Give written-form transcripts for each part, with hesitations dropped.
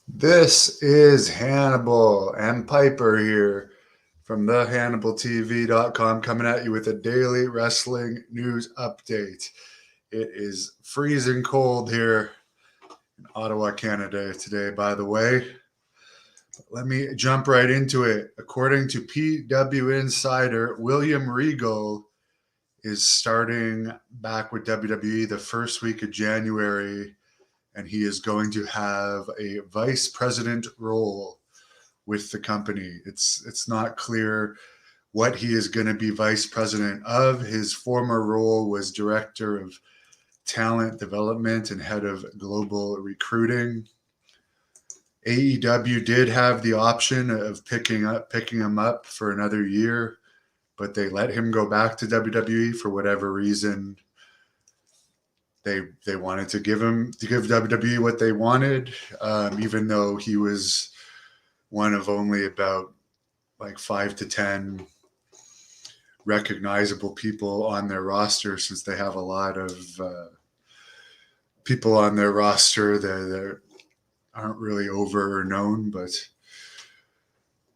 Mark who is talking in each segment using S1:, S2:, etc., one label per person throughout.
S1: This is Hannibal and Piper here from the HannibalTV.com coming at you with a daily wrestling news update. It is freezing cold here in Ottawa, Canada today, by the way. Let me jump right into it. According to PW Insider, William Regal is starting back with WWE the first week of January, and he is going to have a vice president role with the company. It's not clear what he is going to be vice president of. His former role was director of talent development and head of global recruiting. AEW did have the option of picking him up for another year, but they let him go back to WWE for whatever reason. They wanted to give WWE what they wanted, even though he was one of only about like 5 to 10 recognizable people on their roster, since they have a lot of people on their roster that aren't really over or known. But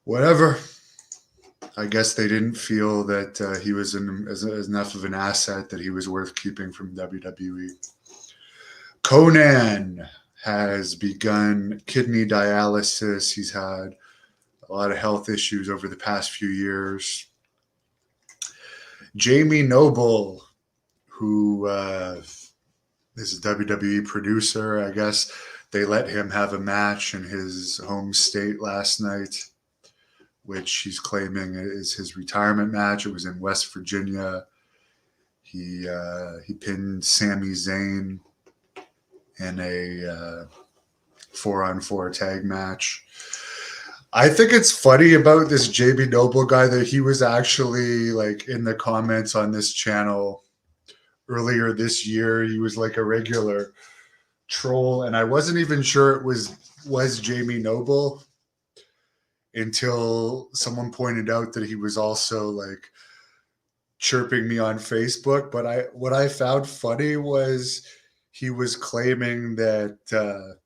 S1: whatever. I guess they didn't feel that he was as enough of an asset that he was worth keeping from WWE. Conan has begun kidney dialysis. He's had a lot of health issues over the past few years. Jamie Noble, who is a WWE producer, I guess, they let him have a match in his home state last night, which he's claiming is his retirement match. It was in West Virginia. He pinned Sami Zayn in a 4-on-4 tag match. I think it's funny about this JB Noble guy that he was actually like in the comments on this channel earlier this year. He was like a regular troll, and I wasn't even sure it was Jamie Noble until someone pointed out that he was also like chirping me on Facebook. But what I found funny was he was claiming that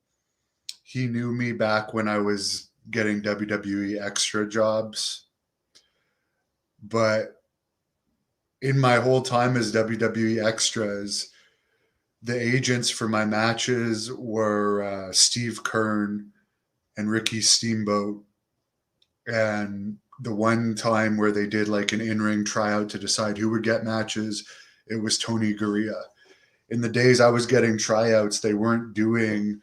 S1: he knew me back when I was getting WWE extra jobs. But in my whole time as WWE extras, the agents for my matches were Steve Kern and Ricky Steamboat. And the one time where they did like an in-ring tryout to decide who would get matches, it was Tony Gurria. In the days I was getting tryouts, they weren't doing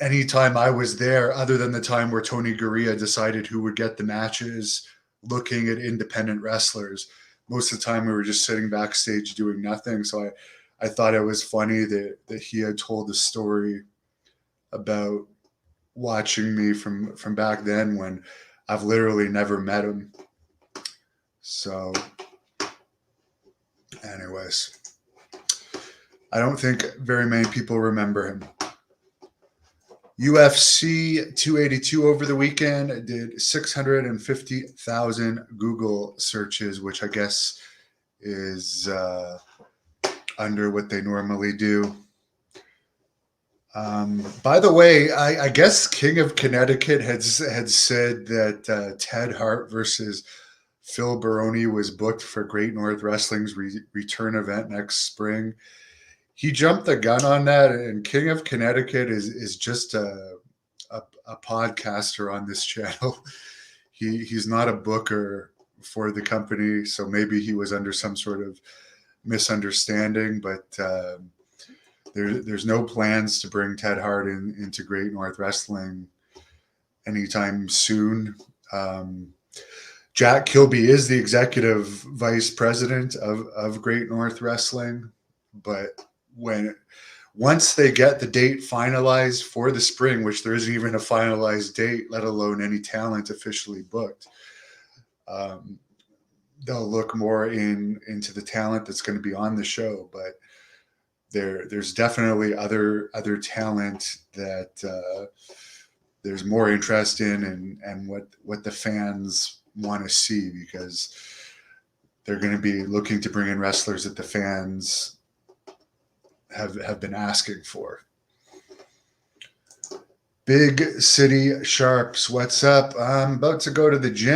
S1: any time I was there other than the time where Tony Gurria decided who would get the matches, looking at independent wrestlers. Most of the time we were just sitting backstage doing nothing. So I thought it was funny that he had told a story about watching me from back then when I've literally never met him. So anyways, I don't think very many people remember him. UFC 282 over the weekend did 650,000 Google searches, which I guess is under what they normally do. By the way, I guess King of Connecticut had said that Ted Hart versus Phil Baroni was booked for Great North Wrestling's return event next spring. He jumped the gun on that, and King of Connecticut is just a podcaster on this channel. He's not a booker for the company, so maybe he was under some sort of misunderstanding. But there's no plans to bring Ted Hart into Great North Wrestling anytime soon. Jack Kilby is the executive vice president of Great North Wrestling, but once they get the date finalized for the spring, which there isn't even a finalized date, let alone any talent officially booked, they'll look more into the talent that's going to be on the show. But there's definitely other talent that there's more interest in, and what the fans want to see, because they're going to be looking to bring in wrestlers that the fans have been asking for. Big City Sharps, what's up? I'm about to go to the gym.